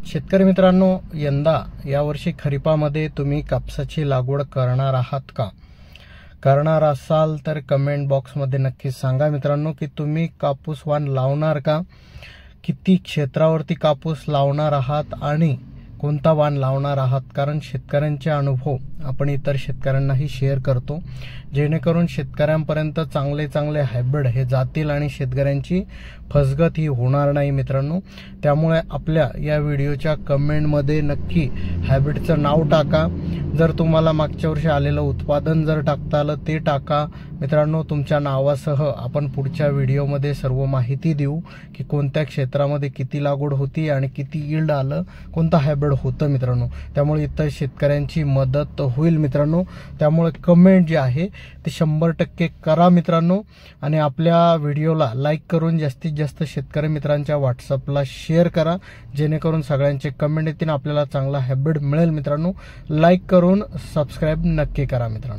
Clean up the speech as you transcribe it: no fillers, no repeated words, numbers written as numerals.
शेतकरी मित्रांनो, यंदा यावर्षी खरीपामध्ये तुम्ही कापसाची लागवड करणार आहात का? करणार असाल तर कमेंट बॉक्समध्ये नक्की सांगा मित्रांनो की तुम्ही कापूस वाण लावणार का, किती क्षेत्रावरती कापूस लावणार आहात आणि कोणता वाण लावणार आहात. कारण शेतकऱ्यांचे अनुभव आपण इतर शेतकऱ्यांनाही शेअर करतो, जेणेकरून शेतकऱ्यांपर्यंत चांगले चांगले हायब्रिड हे जातील आणि शेतकऱ्यांची फसगत ही होणार नाही मित्रांनो. त्यामुळे आपल्या या व्हिडिओच्या कमेंटमध्ये नक्की हायब्रिडचं नाव टाका. जर तुम्हाला मागच्या वर्षी आलेलं उत्पादन जर टाकता आलं ते टाका मित्रांनो. तुमच्या नावासह आपण पुढच्या व्हिडिओमध्ये सर्व माहिती देऊ की कोणत्या क्षेत्रामध्ये किती लागवड होती आणि किती यील्ड आलं, कोणता हायब्रिड होतं मित्रांनो. त्यामुळे इतर शेतकऱ्यांची मदत होईल मित्रांनो. त्यामुळे कमेंट जे आहे ते 100% करा मित्रांनो आणि आपल्या व्हिडिओला लाईक करून जास्तीत जास्त शेतकरी मित्रांच्या व्हॉट्सअपला शेअर करा, जेणेकरून सगळ्यांचे कमेंट येतील, आपल्याला चांगला हायब्रिड मिळेल मित्रांनो. लाईक करून सबस्क्राईब नक्की करा मित्रांनो.